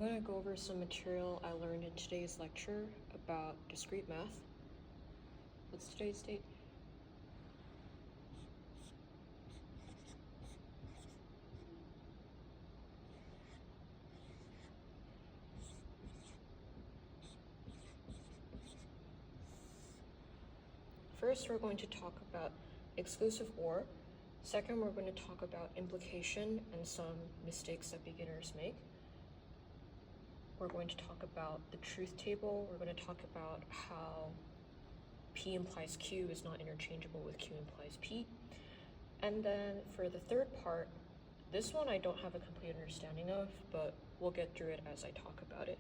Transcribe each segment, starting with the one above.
going to go over some material I learned in today's lecture about discrete math. What's today's date? First, we're going to talk about exclusive OR. Second, we're going to talk about implication and some mistakes that beginners make. We're going to talk about the truth table. We're going to talk about how P implies Q is not interchangeable with Q implies P. And then for the third part, this one I don't have a complete understanding of, but we'll get through it as I talk about it.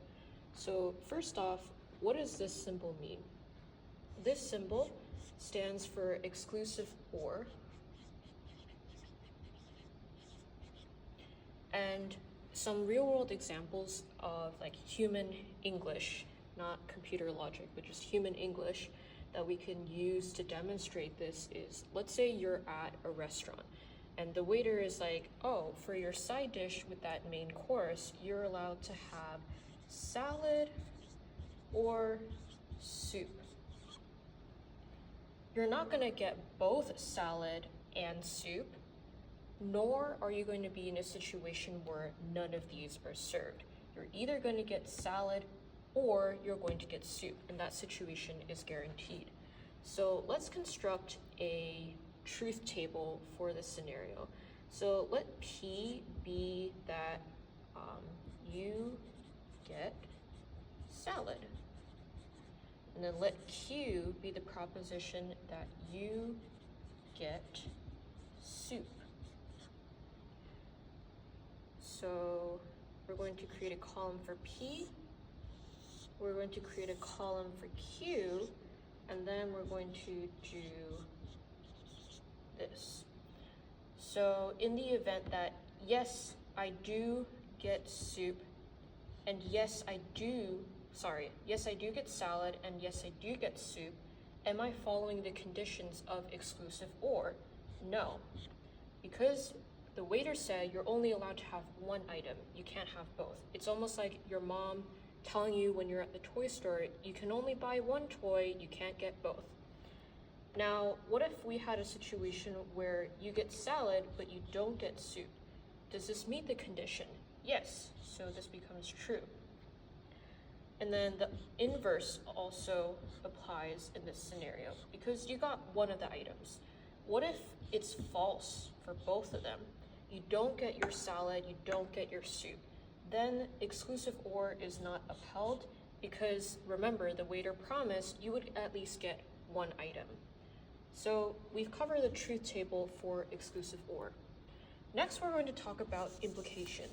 So first off, what does this symbol mean? This symbol stands for exclusive OR. And some real-world examples of like human English, not computer logic, but just human English that we can use to demonstrate this is, let's say you're at a restaurant and the waiter is like, oh, for your side dish with that main course, you're allowed to have salad or soup. You're not going to get both salad and soup, nor are you going to be in a situation where none of these are served. You're either going to get salad or you're going to get soup, and that situation is guaranteed. So let's construct a truth table for this scenario. So let P be that you get salad. And then let Q be the proposition that you get soup. So we're going to create a column for P, we're going to create a column for Q, and then we're going to do this. So in the event that, yes, I do get soup, and yes, I do get salad, and yes, I do get soup, am I following the conditions of exclusive OR? No, because the waiter said you're only allowed to have one item. You can't have both. It's almost like your mom telling you when you're at the toy store, you can only buy one toy, you can't get both. Now, what if we had a situation where you get salad, but you don't get soup? Does this meet the condition? Yes, so this becomes true. And then the inverse also applies in this scenario because you got one of the items. What if it's false for both of them? You don't get your salad, you don't get your soup. Then exclusive OR is not upheld because remember, the waiter promised you would at least get one item. So we've covered the truth table for exclusive OR. Next, we're going to talk about implication.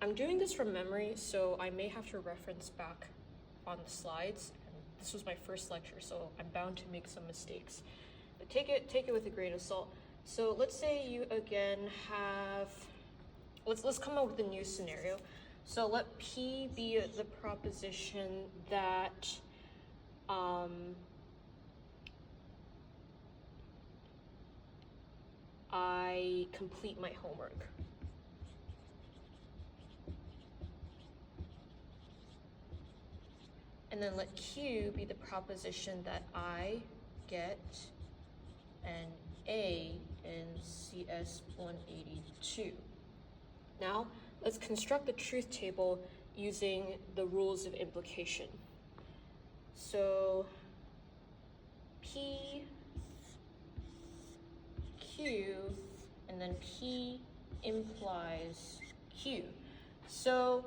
I'm doing this from memory, so I may have to reference back on the slides. And this was my first lecture, so I'm bound to make some mistakes. But take it with a grain of salt. So let's say you again have, let's come up with a new scenario. So let P be the proposition that I complete my homework. And then let Q be the proposition that I get an A in CS182. Now, let's construct the truth table using the rules of implication. So P, Q, and then P implies Q. So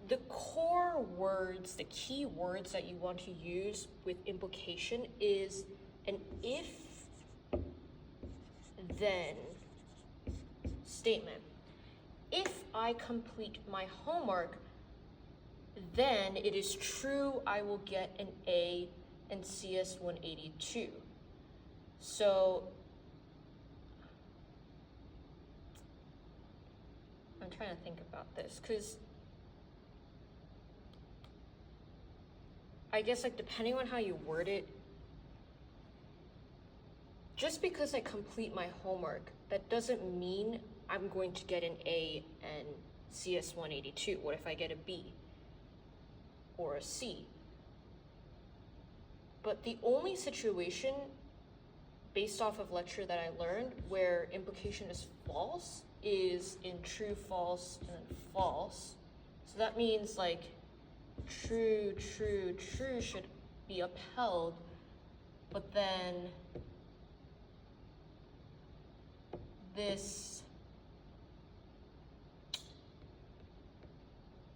the core words, the key words that you want to use with implication is an if-then statement. If I complete my homework, then it is true I will get an A in CS182. So I'm trying to think about this because I guess like depending on how you word it, just because I complete my homework that doesn't mean I'm going to get an A in CS182. What if I get a B or a C? But the only situation based off of lecture that I learned where implication is false is in true, false, and then false. So that means like true, true, true should be upheld, but then this,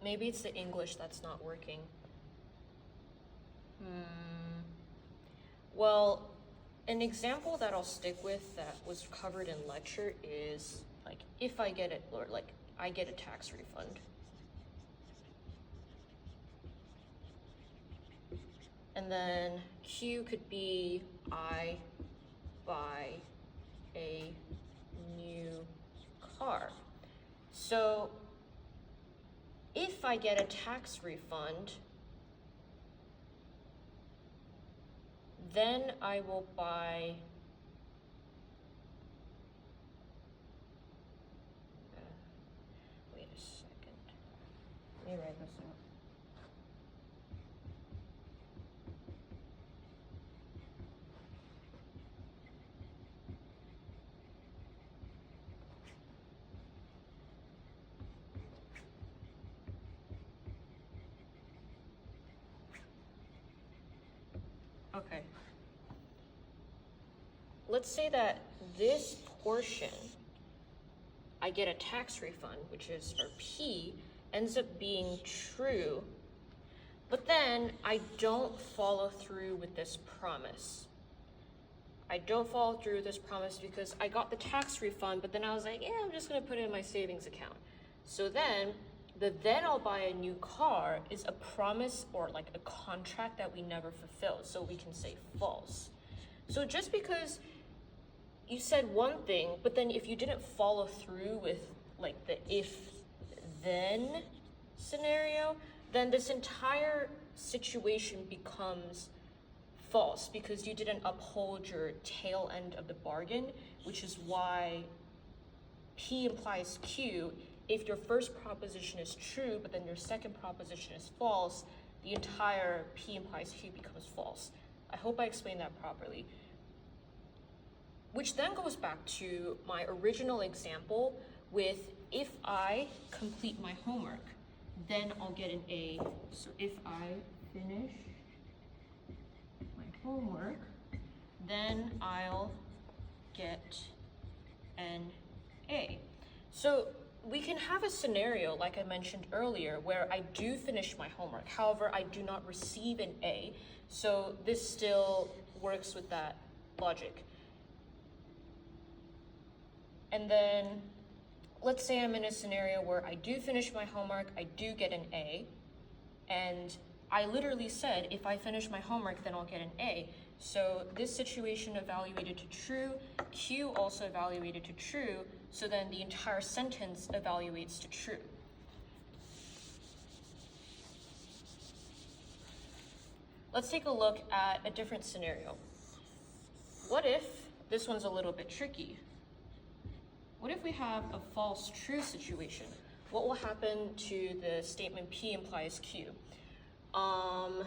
maybe it's the English that's not working. Well, an example that I'll stick with that was covered in lecture is like if I get it, or like I get a tax refund. And then Q could be I buy a new car. So if I get a tax refund, then I will buy wait a second. Let me write this out. Okay. Let's say that this portion, I get a tax refund, which is, or P, ends up being true, but then I don't follow through with this promise. I don't follow through with this promise because I got the tax refund, but then I was like, yeah, I'm just gonna put it in my savings account. So then I'll buy a new car is a promise or like a contract that we never fulfilled, so we can say false. So just because you said one thing, but then if you didn't follow through with like the if-then scenario, then this entire situation becomes false because you didn't uphold your tail end of the bargain, which is why P implies Q. If your first proposition is true, but then your second proposition is false, the entire P implies Q becomes false. I hope I explained that properly. Which then goes back to my original example with if I complete my homework, then I'll get an A. So if I finish my homework, then I'll get an A. So we can have a scenario, like I mentioned earlier, where I do finish my homework. However, I do not receive an A. So this still works with that logic. And then let's say I'm in a scenario where I do finish my homework, I do get an A, and I literally said, if I finish my homework, then I'll get an A. So this situation evaluated to true, Q also evaluated to true, so then the entire sentence evaluates to true. Let's take a look at a different scenario. What if, this one's a little bit tricky. What if we have a false true situation? What will happen to the statement P implies Q? I'm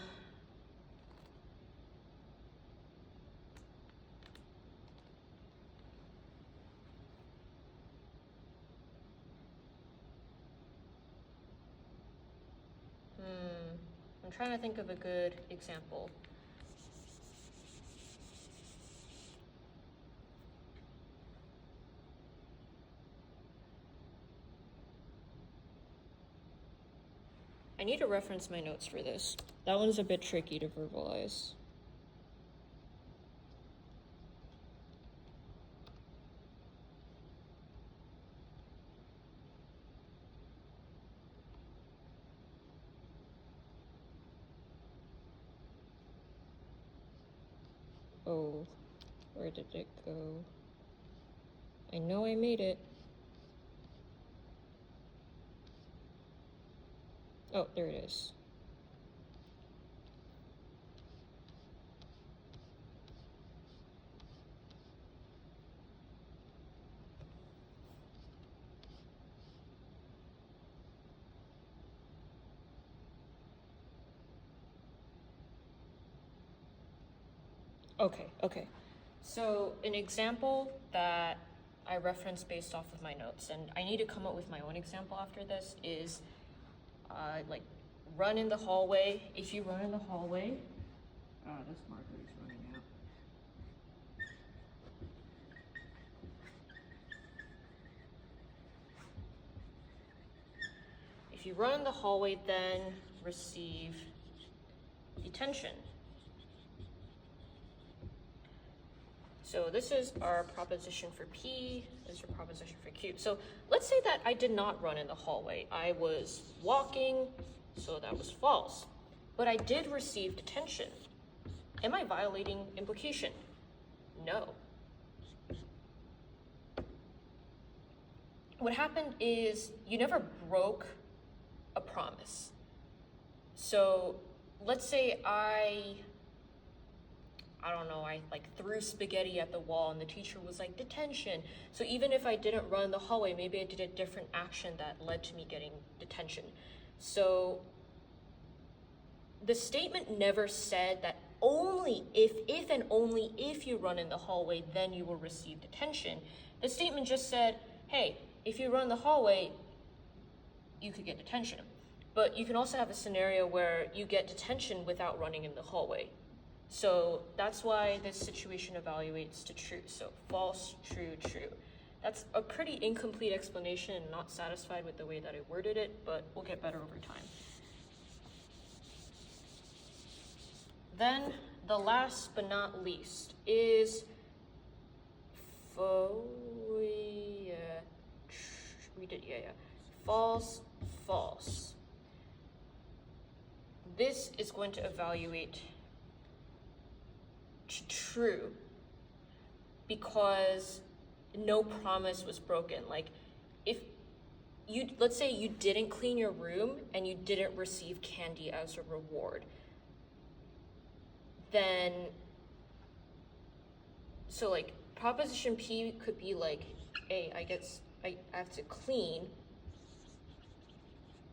trying to think of a good example. I need to reference my notes for this. That one's a bit tricky to verbalize. Oh, where did it go? I know I made it. Oh, there it is. Okay. So an example that I referenced based off of my notes, and I need to come up with my own example after this, is like run in the hallway. If you run in the hallway, this marker is running out. If you run in the hallway, then receive detention. So this is our proposition for P, this is our proposition for Q. So let's say that I did not run in the hallway. I was walking, so that was false. But I did receive detention. Am I violating implication? No. What happened is you never broke a promise. So let's say I don't know, I like threw spaghetti at the wall and the teacher was like, detention. So even if I didn't run the hallway, maybe I did a different action that led to me getting detention. So the statement never said that only if and only if you run in the hallway, then you will receive detention. The statement just said, hey, if you run the hallway, you could get detention. But you can also have a scenario where you get detention without running in the hallway. So that's why this situation evaluates to true. So false, true, true. That's a pretty incomplete explanation and not satisfied with the way that I worded it, but we'll get better over time. Then the last but not least is false, false. This is going to evaluate true because no promise was broken. Like if you, let's say you didn't clean your room and you didn't receive candy as a reward, then, so like proposition P could be like, hey, I have to clean.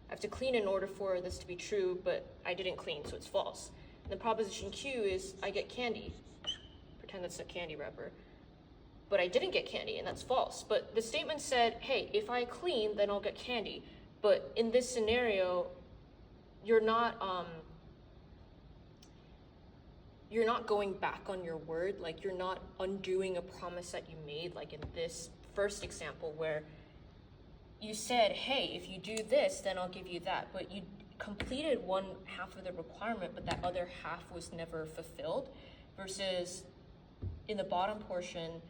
I have to clean in order for this to be true, but I didn't clean, so it's false. And the proposition Q is I get candy. Pretend that's a candy wrapper. But I didn't get candy, and that's false. But the statement said, hey, if I clean, then I'll get candy. But in this scenario, you're not going back on your word. Like you're not undoing a promise that you made, like in this first example where you said, hey, if you do this, then I'll give you that. But you completed one half of the requirement, but that other half was never fulfilled. Versus in the bottom portion,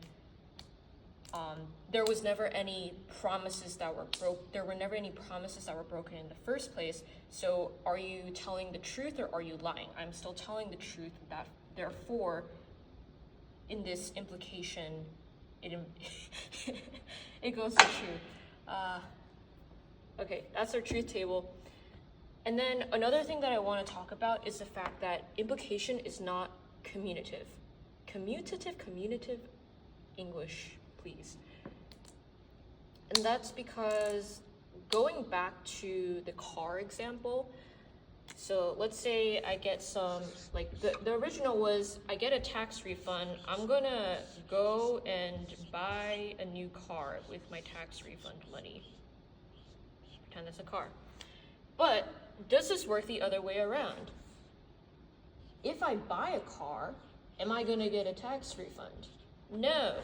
there was never any promises that were there were never any promises that were broken in the first place. So are you telling the truth or are you lying? I'm still telling the truth. That therefore, in this implication, it goes to true. Okay, that's our truth table. And then another thing that I want to talk about is the fact that implication is not commutative. Commutative, English, please. And that's because going back to the car example, so let's say I get some, like the original was I get a tax refund. I'm gonna go and buy a new car with my tax refund money. Pretend it's a car. But does this work the other way around? If I buy a car, am I gonna get a tax refund? No.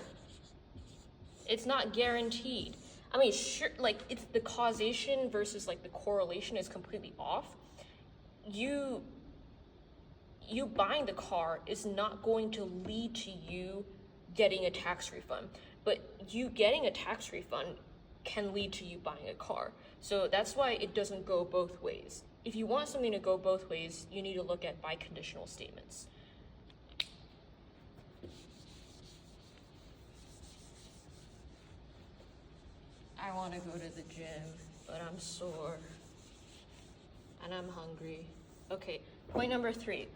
It's not guaranteed. I mean, sure, like it's the causation versus like the correlation is completely off. You buying the car is not going to lead to you getting a tax refund, but you getting a tax refund can lead to you buying a car. So that's why it doesn't go both ways. If you want something to go both ways, you need to look at biconditional statements. I want to go to the gym, but I'm sore and I'm hungry. Okay, point number 3.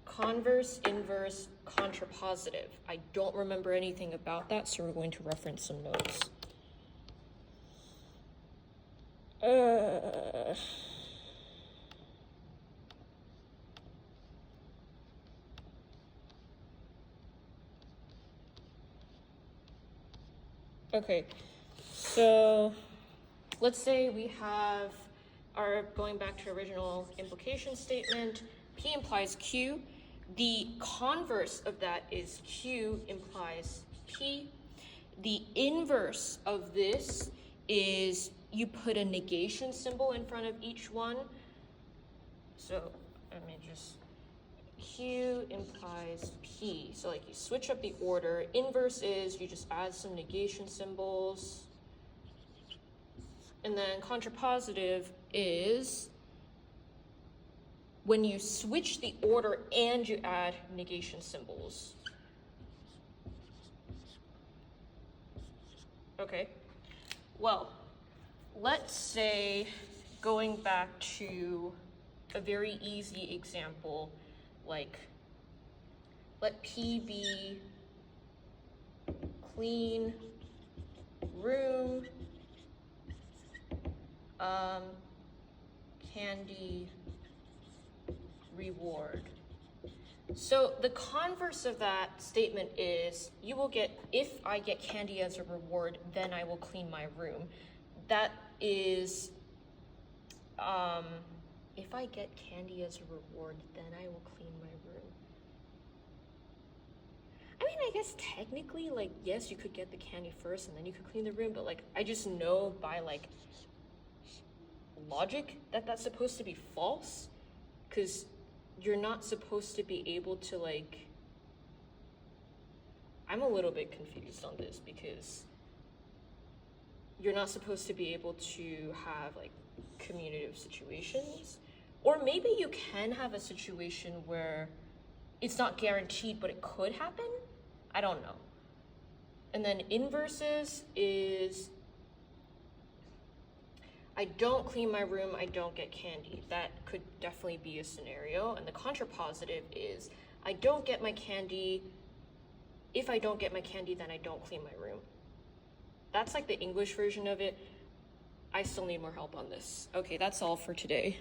Converse, inverse, contrapositive. I don't remember anything about that, so we're going to reference some notes. Okay, so let's say we have our, going back to original implication statement, P implies Q. The converse of that is Q implies P. The inverse of this is you put a negation symbol in front of each one. So let me just, Q implies P. So like you switch up the order. Inverse is you just add some negation symbols. And then contrapositive is when you switch the order and you add negation symbols. Okay, well, let's say, going back to a very easy example, like let P be clean room, candy reward. So the converse of that statement is you will get, if I get candy as a reward, then I will clean my room. That is, if I get candy as a reward, then I will clean my room. I mean, I guess technically, like, yes, you could get the candy first and then you could clean the room, but like, I just know by like logic that that's supposed to be false, because you're not supposed to be able to like, I'm a little bit confused on this because you're not supposed to be able to have like commutative situations, or maybe you can have a situation where it's not guaranteed but it could happen. I don't know. And then inverses is I don't clean my room, I don't get candy. That could definitely be a scenario. And the contrapositive is I don't get my candy. If I don't get my candy, then I don't clean my room. That's like the English version of it. I still need more help on this. Okay, that's all for today.